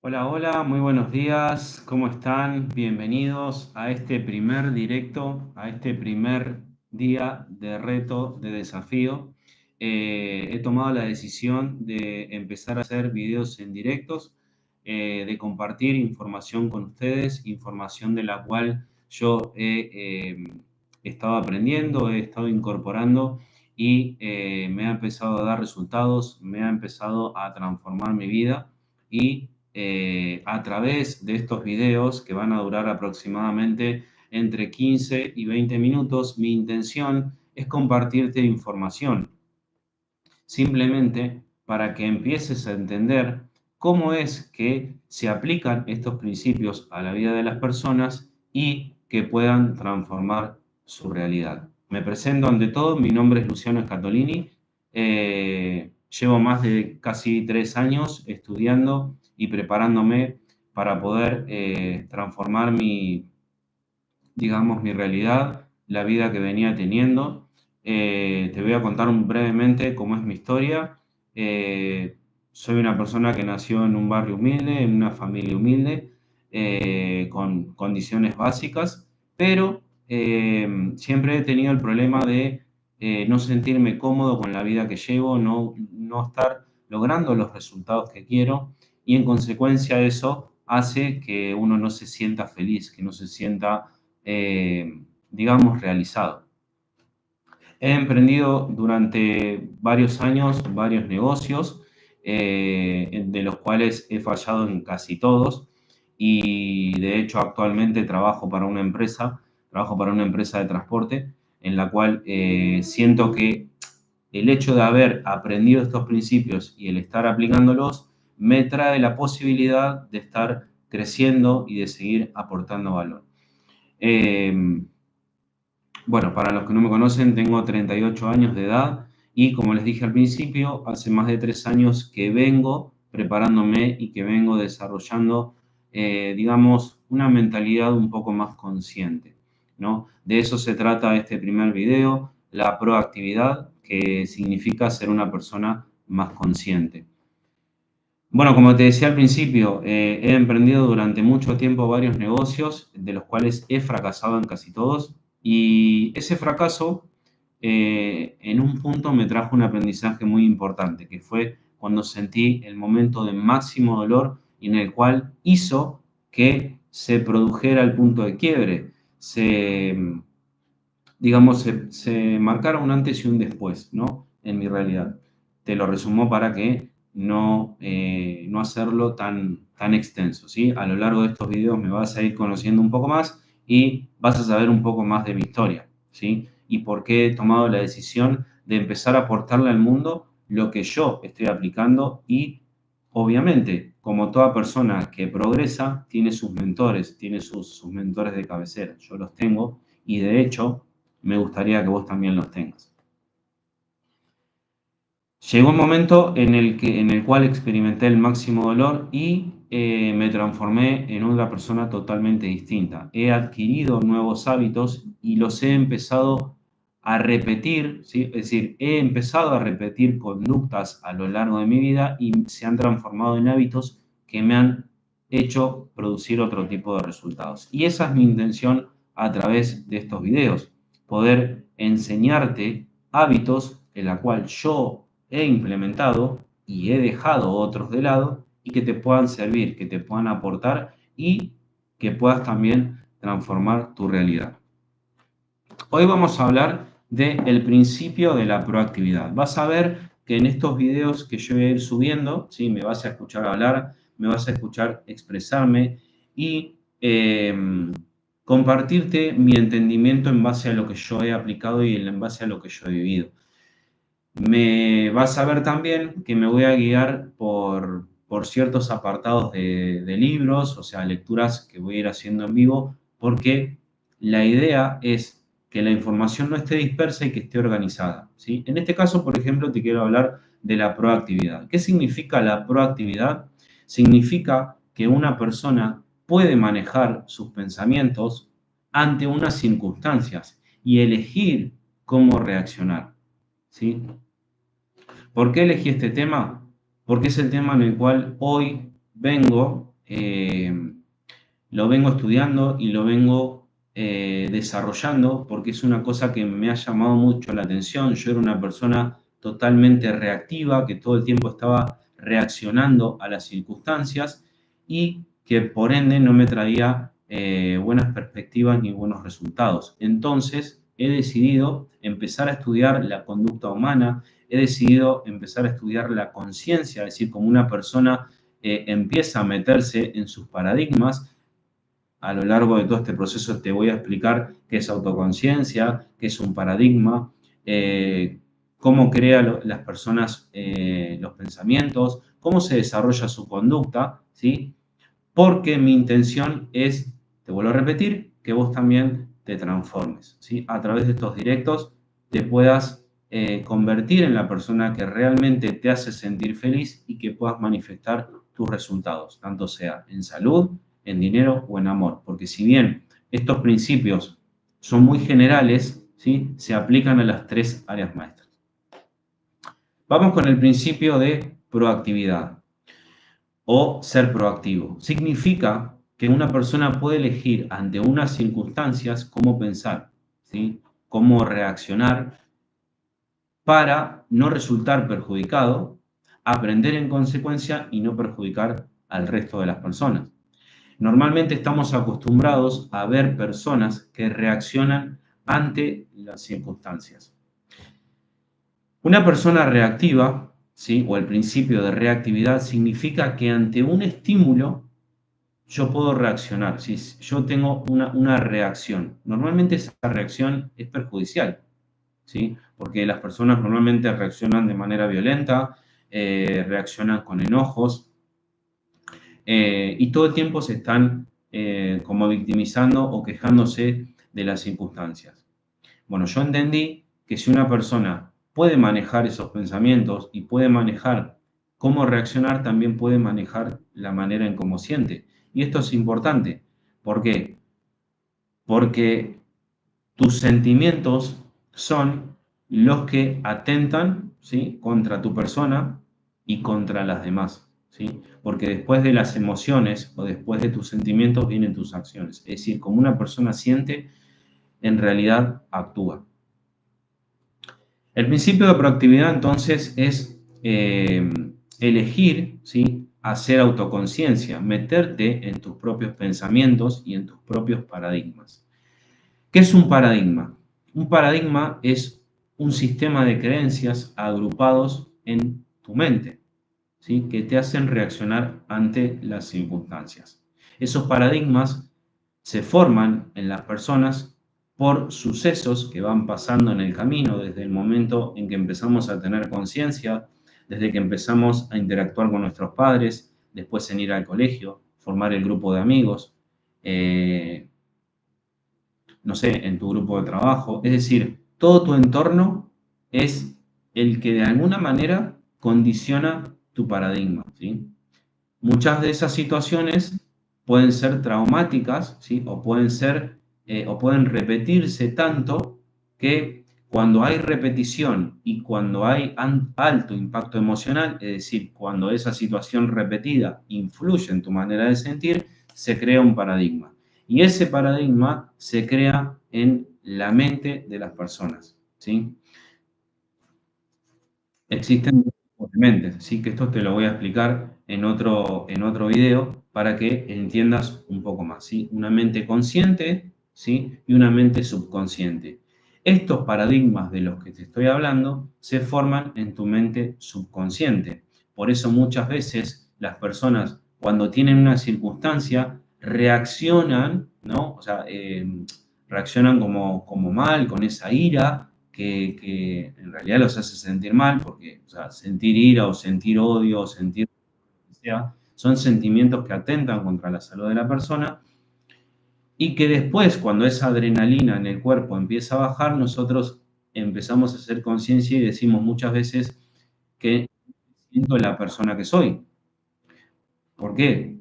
Hola, hola, muy buenos días, ¿cómo están? Bienvenidos a este primer directo, a este primer día de reto, de desafío. He tomado la decisión de empezar a hacer videos en directos, de compartir información con ustedes, información de la cual yo he estado aprendiendo, he estado incorporando y me ha empezado a dar resultados, me ha empezado a transformar mi vida y a través de estos videos que van a durar aproximadamente entre 15 y 20 minutos, mi intención es compartirte información, simplemente para que empieces a entender cómo es que se aplican estos principios a la vida de las personas y que puedan transformar su realidad. Me presento ante todo, mi nombre es Luciano Scatolini, llevo más de casi 3 años estudiando y preparándome para poder transformar digamos, mi realidad, la vida que venía teniendo. Te voy a contar brevemente cómo es mi historia. Soy una persona que nació en un barrio humilde, en una familia humilde, con condiciones básicas, pero siempre he tenido el problema de no sentirme cómodo con la vida que llevo, no estar logrando los resultados que quiero y en consecuencia eso hace que uno no se sienta feliz, que no se sienta digamos, realizado. He emprendido durante varios años varios negocios, de los cuales he fallado en casi todos y de hecho actualmente trabajo para una empresa de transporte en la cual siento que el hecho de haber aprendido estos principios y el estar aplicándolos me trae la posibilidad de estar creciendo y de seguir aportando valor. Eh, bueno, para los que no me conocen, tengo 38 años de edad y como les dije al principio, hace más de 3 años que vengo preparándome y que vengo desarrollando, digamos, una mentalidad un poco más consciente, ¿no? De eso se trata este primer video, la proactividad, que significa ser una persona más consciente. Bueno, como te decía al principio, he emprendido durante mucho tiempo varios negocios, de los cuales he fracasado en casi todos, y ese fracaso en un punto me trajo un aprendizaje muy importante, que fue cuando sentí el momento de máximo dolor y en el cual hizo que se produjera el punto de quiebre, digamos, se marcara un antes y un después, ¿no? En mi realidad. Te lo resumo para que no hacerlo tan extenso, ¿sí? A lo largo de estos videos me vas a ir conociendo un poco más y vas a saber un poco más de mi historia, ¿sí? Y por qué he tomado la decisión de empezar a aportarle al mundo lo que yo estoy aplicando y, obviamente, como toda persona que progresa, tiene sus mentores, tiene sus mentores de cabecera. Yo los tengo y, de hecho, me gustaría que vos también los tengas. Llegó un momento en el cual experimenté el máximo dolor y me transformé en una persona totalmente distinta. He adquirido nuevos hábitos y los he empezado a repetir, ¿sí? Es decir, he empezado a repetir conductas a lo largo de mi vida y se han transformado en hábitos que me han hecho producir otro tipo de resultados. Y esa es mi intención a través de estos videos, poder enseñarte hábitos en la cual yo he implementado y he dejado otros de lado y que te puedan servir, que te puedan aportar y que puedas también transformar tu realidad. Hoy vamos a hablar del principio de la proactividad. Vas a ver que en estos videos que yo voy a ir subiendo, ¿sí? Me vas a escuchar hablar, me vas a escuchar expresarme y compartirte mi entendimiento en base a lo que yo he aplicado y en base a lo que yo he vivido. Me vas a ver también que me voy a guiar por ciertos apartados de libros, o sea, lecturas que voy a ir haciendo en vivo, porque la idea es que la información no esté dispersa y que esté organizada, ¿sí? En este caso, por ejemplo, te quiero hablar de la proactividad. ¿Qué significa la proactividad? Significa que una persona puede manejar sus pensamientos ante unas circunstancias y elegir cómo reaccionar, ¿sí? ¿Por qué elegí este tema? Porque es el tema en el cual hoy vengo lo vengo estudiando y lo vengo desarrollando porque es una cosa que me ha llamado mucho la atención. Yo era una persona totalmente reactiva, que todo el tiempo estaba reaccionando a las circunstancias y que por ende no me traía buenas perspectivas ni buenos resultados. Entonces he decidido empezar a estudiar la conducta humana, he decidido empezar a estudiar la conciencia, es decir, cómo una persona empieza a meterse en sus paradigmas. A lo largo de todo este proceso te voy a explicar qué es autoconciencia, qué es un paradigma, cómo crean las personas los pensamientos, cómo se desarrolla su conducta, ¿sí? Porque mi intención es, te vuelvo a repetir, que vos también te transformes, ¿sí? A través de estos directos te puedas convertir en la persona que realmente te hace sentir feliz y que puedas manifestar tus resultados, tanto sea en salud, en dinero o en amor. Porque si bien estos principios son muy generales, ¿sí? Se aplican a las tres áreas maestras. Vamos con el principio de proactividad o ser proactivo. Significa que una persona puede elegir ante unas circunstancias cómo pensar, ¿sí? Cómo reaccionar para no resultar perjudicado, aprender en consecuencia y no perjudicar al resto de las personas. Normalmente estamos acostumbrados a ver personas que reaccionan ante las circunstancias. Una persona reactiva, ¿sí? O el principio de reactividad significa que ante un estímulo yo puedo reaccionar. Si yo tengo una reacción, normalmente esa reacción es perjudicial, ¿sí? Porque las personas normalmente reaccionan de manera violenta, reaccionan con enojos y todo el tiempo se están como victimizando o quejándose de las circunstancias. Bueno, yo entendí que si una persona puede manejar esos pensamientos y puede manejar cómo reaccionar, también puede manejar la manera en cómo siente. Y esto es importante. ¿Por qué? Porque tus sentimientos son los que atentan, ¿sí? Contra tu persona y contra las demás, ¿sí? Porque después de las emociones o después de tus sentimientos vienen tus acciones. Es decir, como una persona siente, en realidad actúa. El principio de proactividad entonces es elegir, ¿sí? Hacer autoconciencia, meterte en tus propios pensamientos y en tus propios paradigmas. ¿Qué es un paradigma? Un paradigma es un sistema de creencias agrupados en tu mente, ¿sí? Que te hacen reaccionar ante las circunstancias. Esos paradigmas se forman en las personas por sucesos que van pasando en el camino, desde el momento en que empezamos a tener conciencia, desde que empezamos a interactuar con nuestros padres, después en ir al colegio, formar el grupo de amigos, no sé, en tu grupo de trabajo. Es decir, todo tu entorno es el que de alguna manera condiciona tu paradigma, ¿sí? Muchas de esas situaciones pueden ser traumáticas, ¿sí? O pueden repetirse tanto que cuando hay repetición y cuando hay alto impacto emocional, es decir, cuando esa situación repetida influye en tu manera de sentir, se crea un paradigma. Y ese paradigma se crea en la mente de las personas, ¿sí? Existen dos tipos de mentes, ¿sí? Que esto te lo voy a explicar en otro video para que entiendas un poco más, ¿sí? Una mente consciente, ¿sí? Y una mente subconsciente. Estos paradigmas de los que te estoy hablando se forman en tu mente subconsciente. Por eso muchas veces las personas cuando tienen una circunstancia reaccionan, ¿no? O sea, reaccionan como mal, con esa ira, que en realidad los hace sentir mal, porque o sea, sentir ira o sentir odio o sentir lo que sea, son sentimientos que atentan contra la salud de la persona y que después, cuando esa adrenalina en el cuerpo empieza a bajar, nosotros empezamos a hacer conciencia y decimos muchas veces que siento la persona que soy. ¿Por qué?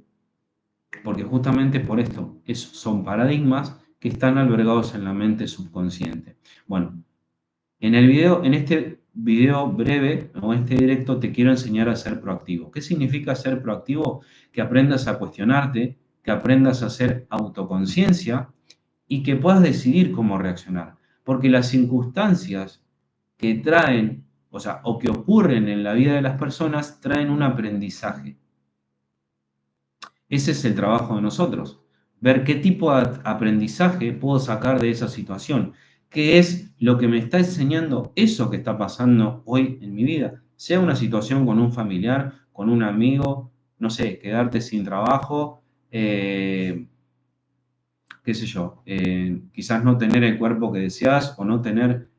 Porque justamente por esto, son paradigmas que están albergados en la mente subconsciente. Bueno, en el video, en este video breve o este directo te quiero enseñar a ser proactivo. ¿Qué significa ser proactivo? Que aprendas a cuestionarte, que aprendas a hacer autoconciencia y que puedas decidir cómo reaccionar. Porque las circunstancias que traen, o sea, o que ocurren en la vida de las personas, traen un aprendizaje. Ese es el trabajo de nosotros, ver qué tipo de aprendizaje puedo sacar de esa situación, qué es lo que me está enseñando eso que está pasando hoy en mi vida, sea una situación con un familiar, con un amigo, no sé, quedarte sin trabajo, qué sé yo, quizás no tener el cuerpo que deseas o no tener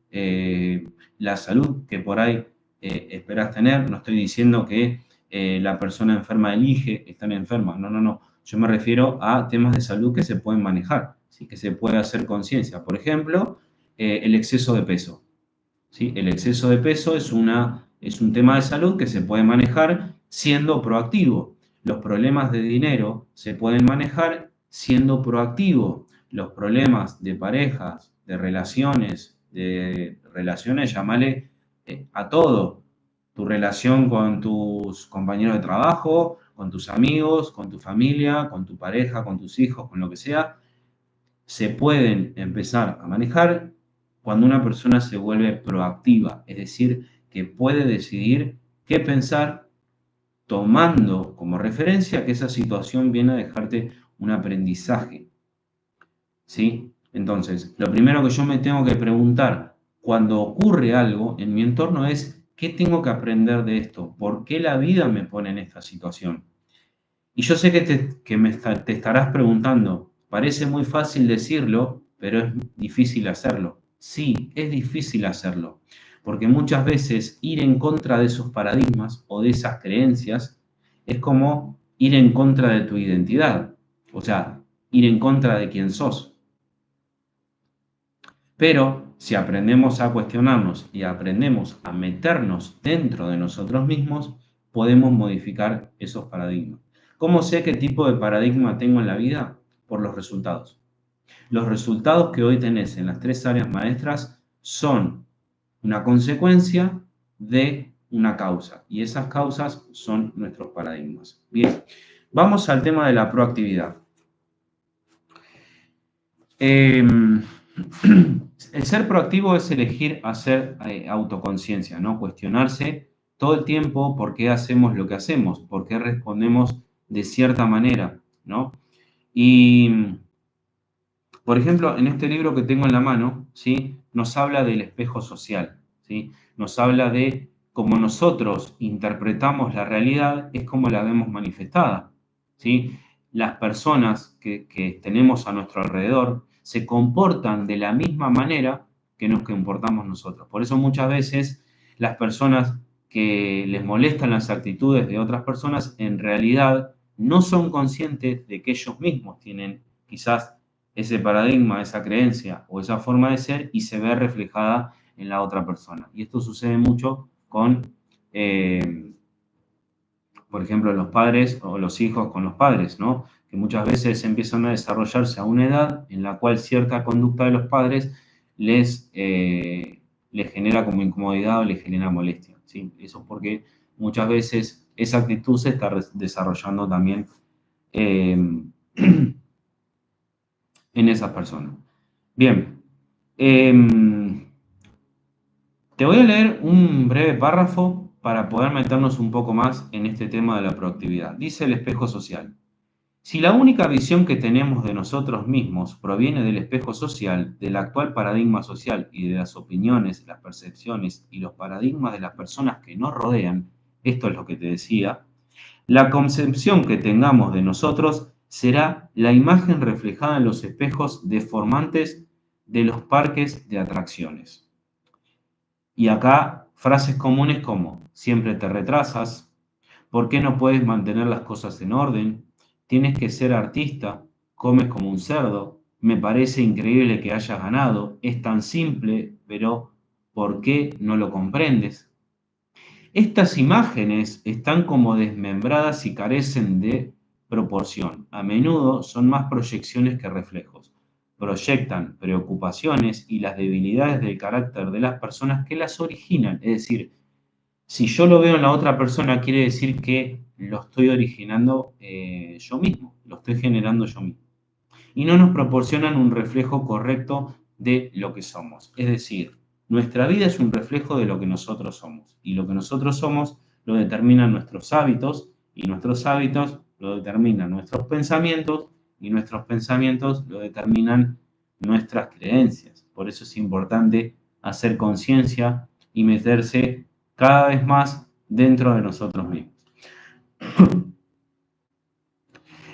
la salud que por ahí esperas tener. No estoy diciendo que la persona enferma elige estar enferma, no, no, no. Yo me refiero a temas de salud que se pueden manejar, ¿sí? Que se puede hacer conciencia. Por ejemplo, el exceso de peso. ¿Sí? El exceso de peso es un tema de salud que se puede manejar siendo proactivo. Los problemas de dinero se pueden manejar siendo proactivo. Los problemas de parejas, de relaciones, llámale a todo. Tu relación con tus compañeros de trabajo, con tus amigos, con tu familia, con tu pareja, con tus hijos, con lo que sea, se pueden empezar a manejar cuando una persona se vuelve proactiva, es decir, que puede decidir qué pensar tomando como referencia que esa situación viene a dejarte un aprendizaje, ¿sí? Entonces, lo primero que yo me tengo que preguntar cuando ocurre algo en mi entorno es, ¿qué tengo que aprender de esto? ¿Por qué la vida me pone en esta situación? Y yo sé que te estarás preguntando, parece muy fácil decirlo, pero es difícil hacerlo. Sí, es difícil hacerlo, porque muchas veces ir en contra de esos paradigmas o de esas creencias es como ir en contra de tu identidad, o sea, ir en contra de quién sos. Pero si aprendemos a cuestionarnos y aprendemos a meternos dentro de nosotros mismos, podemos modificar esos paradigmas. ¿Cómo sé qué tipo de paradigma tengo en la vida? Por los resultados. Los resultados que hoy tenés en las tres áreas maestras son una consecuencia de una causa y esas causas son nuestros paradigmas. Bien, vamos al tema de la proactividad. El ser proactivo es elegir hacer autoconciencia, ¿no? Cuestionarse todo el tiempo por qué hacemos lo que hacemos, por qué respondemos de cierta manera, ¿no? Y, por ejemplo, en este libro que tengo en la mano, ¿sí? Nos habla del espejo social, ¿sí? Nos habla de cómo nosotros interpretamos la realidad, es como la vemos manifestada, ¿sí? Las personas que tenemos a nuestro alrededor se comportan de la misma manera que nos comportamos nosotros. Por eso muchas veces las personas que les molestan las actitudes de otras personas en realidad no son conscientes de que ellos mismos tienen quizás ese paradigma, esa creencia o esa forma de ser y se ve reflejada en la otra persona. Y esto sucede mucho con, por ejemplo, los padres o los hijos con los padres, ¿no? Que muchas veces empiezan a desarrollarse a una edad en la cual cierta conducta de los padres les genera como incomodidad o les genera molestia, ¿sí? Eso es porque muchas veces esa actitud se está desarrollando también eh, en esas personas. Bien, te voy a leer un breve párrafo para poder meternos un poco más en este tema de la proactividad. Dice el espejo social. Si la única visión que tenemos de nosotros mismos proviene del espejo social, del actual paradigma social y de las opiniones, las percepciones y los paradigmas de las personas que nos rodean, esto es lo que te decía, la concepción que tengamos de nosotros será la imagen reflejada en los espejos deformantes de los parques de atracciones. Y acá frases comunes como siempre te retrasas, ¿por qué no puedes mantener las cosas en orden? Tienes que ser artista, comes como un cerdo, me parece increíble que hayas ganado, es tan simple, pero ¿por qué no lo comprendes? Estas imágenes están como desmembradas y carecen de proporción. A menudo son más proyecciones que reflejos. proyectan preocupaciones y las debilidades del carácter de las personas que las originan. Es decir, si yo lo veo en la otra persona, quiere decir que lo estoy originando yo mismo, lo estoy generando yo mismo. Y no nos proporcionan un reflejo correcto de lo que somos. Es decir, nuestra vida es un reflejo de lo que nosotros somos. Y lo que nosotros somos lo determinan nuestros hábitos, y nuestros hábitos lo determinan nuestros pensamientos, y nuestros pensamientos lo determinan nuestras creencias. Por eso es importante hacer conciencia y meterse cada vez más dentro de nosotros mismos.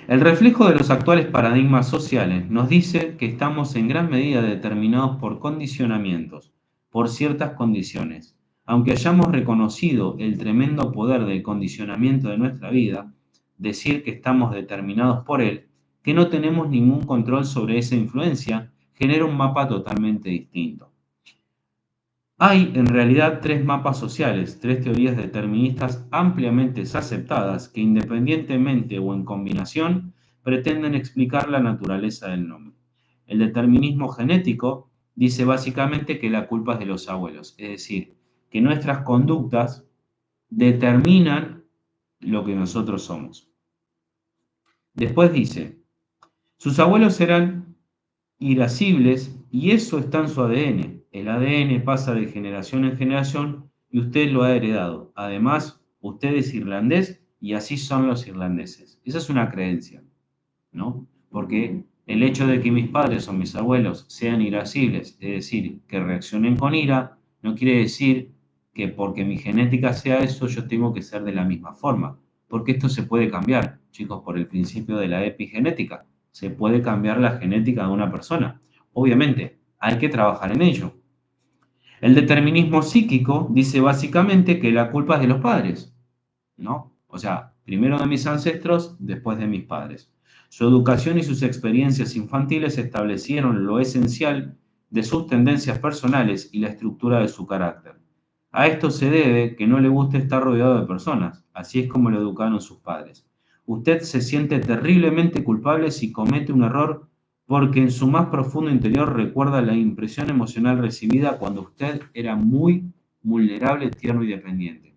El reflejo de los actuales paradigmas sociales nos dice que estamos en gran medida determinados por condicionamientos, por ciertas condiciones. Aunque hayamos reconocido el tremendo poder del condicionamiento de nuestra vida, decir que estamos determinados por él, que no tenemos ningún control sobre esa influencia, genera un mapa totalmente distinto. Hay en realidad tres mapas sociales, tres teorías deterministas ampliamente aceptadas que independientemente o en combinación pretenden explicar la naturaleza del nombre. El determinismo genético dice básicamente que la culpa es de los abuelos, es decir, que nuestras conductas determinan lo que nosotros somos. Después dice, sus abuelos eran irascibles y eso está en su ADN. El ADN pasa de generación en generación y usted lo ha heredado. Además, usted es irlandés y así son los irlandeses. Esa es una creencia, ¿no? Porque el hecho de que mis padres o mis abuelos sean irascibles, es decir, que reaccionen con ira, no quiere decir que porque mi genética sea eso, yo tengo que ser de la misma forma. Porque esto se puede cambiar, chicos, por el principio de la epigenética. Se puede cambiar la genética de una persona. Obviamente, hay que trabajar en ello. El determinismo psíquico dice básicamente que la culpa es de los padres, ¿no? O sea, primero de mis ancestros, después de mis padres. Su educación y sus experiencias infantiles establecieron lo esencial de sus tendencias personales y la estructura de su carácter. A esto se debe que no le guste estar rodeado de personas, así es como lo educaron sus padres. Usted se siente terriblemente culpable si comete un error porque en su más profundo interior recuerda la impresión emocional recibida cuando usted era muy vulnerable, tierno y dependiente.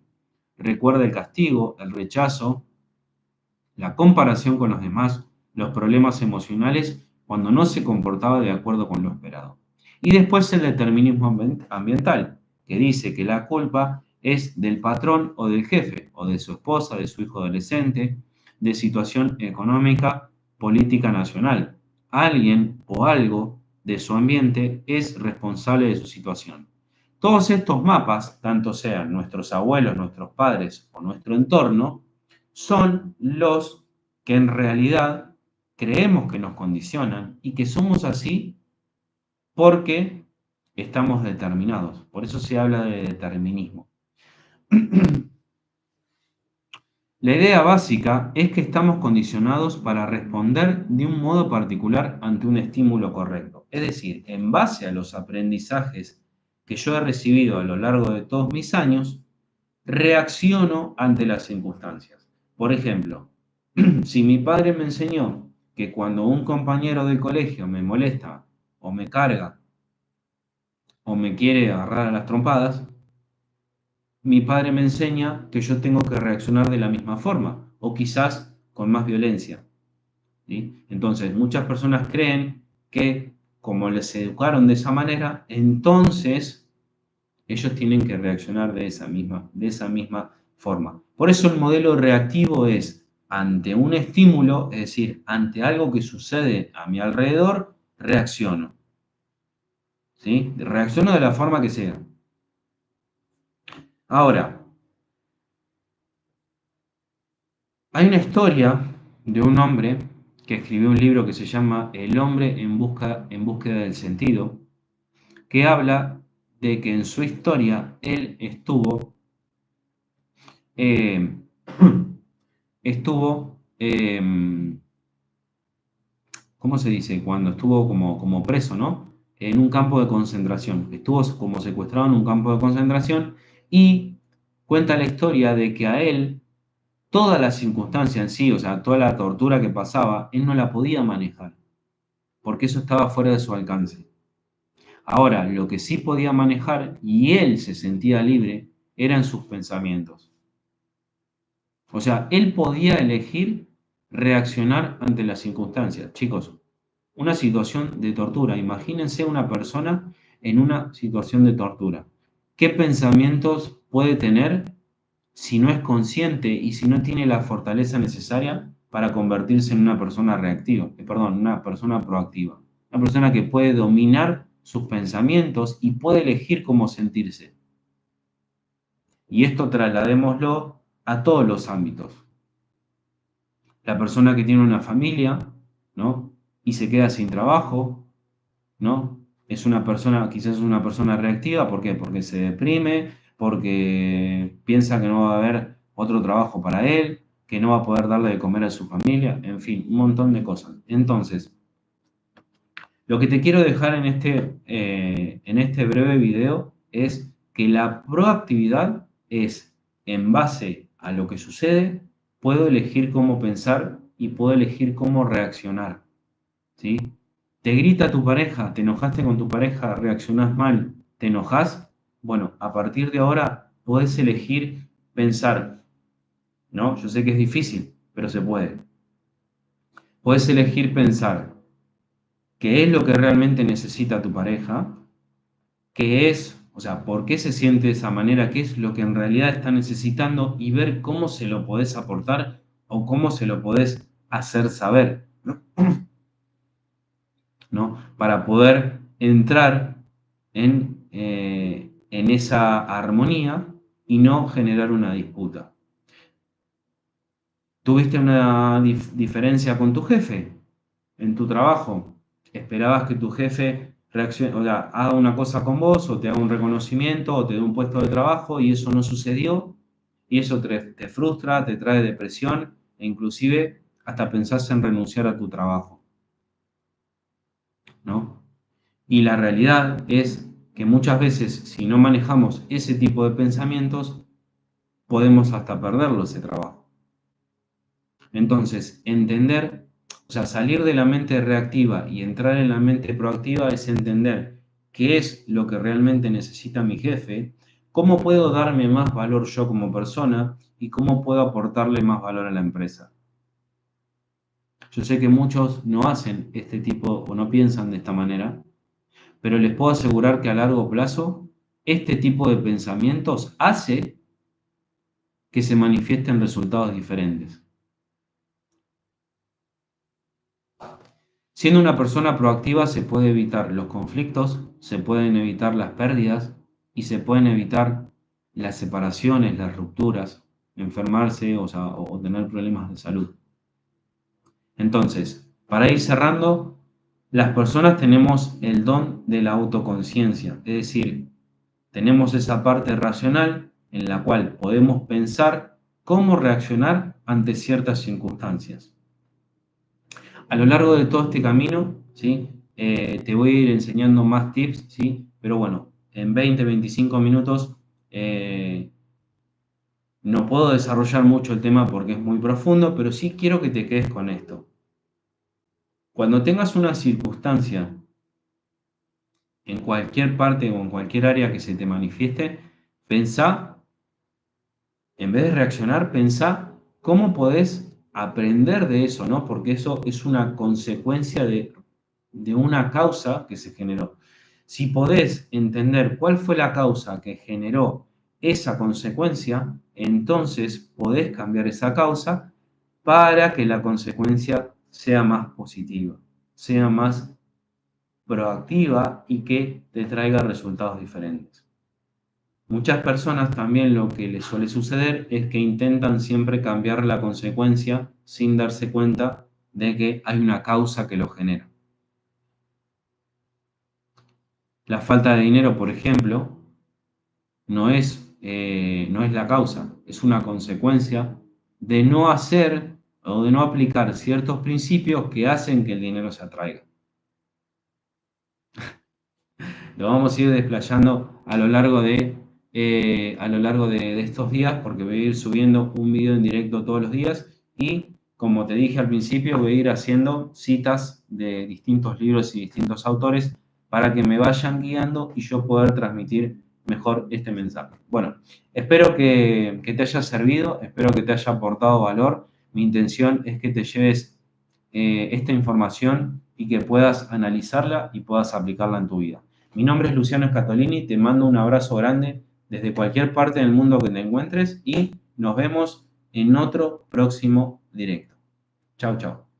Recuerda el castigo, el rechazo, la comparación con los demás, los problemas emocionales cuando no se comportaba de acuerdo con lo esperado. Y después el determinismo ambiental, que dice que la culpa es del patrón o del jefe, o de su esposa, de su hijo adolescente, de situación económica, política nacional. Alguien o algo de su ambiente es responsable de su situación. Todos estos mapas, tanto sean nuestros abuelos, nuestros padres o nuestro entorno, son los que en realidad creemos que nos condicionan y que somos así porque estamos determinados. Por eso se habla de determinismo. La idea básica es que estamos condicionados para responder de un modo particular ante un estímulo correcto. Es decir, en base a los aprendizajes que yo he recibido a lo largo de todos mis años, reacciono ante las circunstancias. Por ejemplo, si mi padre me enseñó que cuando un compañero del colegio me molesta o me carga o me quiere agarrar a las trompadas, mi padre me enseña que yo tengo que reaccionar de la misma forma o quizás con más violencia, ¿sí? Entonces, muchas personas creen que como les educaron de esa manera, entonces ellos tienen que reaccionar de esa misma forma. Por eso el modelo reactivo es ante un estímulo, es decir, ante algo que sucede a mi alrededor, reacciono, ¿sí? Reacciono de la forma que sea. Ahora, hay una historia de un hombre que escribió un libro que se llama El hombre en búsqueda del sentido, que habla de que en su historia él eh, estuvo, ¿cómo se dice? Cuando estuvo como preso, ¿no? En un campo de concentración. Estuvo como secuestrado en un campo de concentración y cuenta la historia de que a él toda la circunstancia en sí, o sea, toda la tortura que pasaba, él no la podía manejar. porque eso estaba fuera de su alcance. Ahora, lo que sí podía manejar, y él se sentía libre, eran sus pensamientos. O sea, él podía elegir reaccionar ante las circunstancias. Chicos, una situación de tortura. Imagínense una persona en una situación de tortura. ¿Qué pensamientos puede tener si no es consciente y si no tiene la fortaleza necesaria para convertirse en una persona reactiva? Perdón, una persona proactiva. Una persona que puede dominar sus pensamientos y puede elegir cómo sentirse. Y esto trasladémoslo a todos los ámbitos. La persona que tiene una familia, ¿no? Y se queda sin trabajo, ¿no? Es una persona, quizás es una persona reactiva, ¿por qué? Porque se deprime, porque piensa que no va a haber otro trabajo para él, que no va a poder darle de comer a su familia, en fin, un montón de cosas. Entonces, lo que te quiero dejar en este breve video es que la proactividad es, en base a lo que sucede, puedo elegir cómo pensar y puedo elegir cómo reaccionar, ¿sí? Te grita tu pareja, te enojaste con tu pareja, reaccionás mal, te enojas. Bueno, a partir de ahora podés elegir pensar, ¿no? Yo sé que es difícil, pero se puede. Podés elegir pensar qué es lo que realmente necesita tu pareja, qué es, o sea, por qué se siente de esa manera, qué es lo que en realidad está necesitando y ver cómo se lo podés aportar o cómo se lo podés hacer saber, ¿no? Para poder entrar en esa armonía y no generar una disputa. ¿Tuviste una diferencia con tu jefe en tu trabajo? ¿Esperabas que tu jefe reaccione, o sea, haga una cosa con vos o te haga un reconocimiento o te dé un puesto de trabajo y eso no sucedió? Y eso te frustra, te trae depresión e inclusive hasta pensás en renunciar a tu trabajo, ¿no? Y la realidad es que muchas veces, si no manejamos ese tipo de pensamientos, podemos hasta perderlo ese trabajo. Entonces, entender, o sea, salir de la mente reactiva y entrar en la mente proactiva es entender qué es lo que realmente necesita mi jefe, cómo puedo darme más valor yo como persona y cómo puedo aportarle más valor a la empresa. Yo sé que muchos no hacen este tipo o no piensan de esta manera, pero les puedo asegurar que a largo plazo este tipo de pensamientos hace que se manifiesten resultados diferentes. Siendo una persona proactiva se puede evitar los conflictos, se pueden evitar las pérdidas y se pueden evitar las separaciones, las rupturas, enfermarse, o sea, o tener problemas de salud. Entonces, para ir cerrando, las personas tenemos el don de la autoconciencia, es decir, tenemos esa parte racional en la cual podemos pensar cómo reaccionar ante ciertas circunstancias. A lo largo de todo este camino, ¿sí? Te voy a ir enseñando más tips, ¿sí? Pero bueno, en 20-25 minutos no puedo desarrollar mucho el tema porque es muy profundo, pero sí quiero que te quedes con esto. Cuando tengas una circunstancia en cualquier parte o en cualquier área que se te manifieste, pensá, en vez de reaccionar, pensá cómo podés aprender de eso, ¿no? Porque eso es una consecuencia de una causa que se generó. Si podés entender cuál fue la causa que generó esa consecuencia, entonces podés cambiar esa causa para que la consecuencia sea más positiva, sea más proactiva y que te traiga resultados diferentes. Muchas personas también lo que les suele suceder es que intentan siempre cambiar la consecuencia sin darse cuenta de que hay una causa que lo genera. La falta de dinero, por ejemplo, no es la causa, es una consecuencia de no hacer o de no aplicar ciertos principios que hacen que el dinero se atraiga. Lo vamos a ir desplayando a lo largo de estos días porque voy a ir subiendo un video en directo todos los días y como te dije al principio, voy a ir haciendo citas de distintos libros y distintos autores para que me vayan guiando y yo poder transmitir mejor este mensaje. Bueno, espero que te haya servido, espero que te haya aportado valor. Mi intención es que te lleves esta información y que puedas analizarla y puedas aplicarla en tu vida. Mi nombre es Luciano Scatolini, te mando un abrazo grande desde cualquier parte del mundo que te encuentres y nos vemos en otro próximo directo. Chao, chao.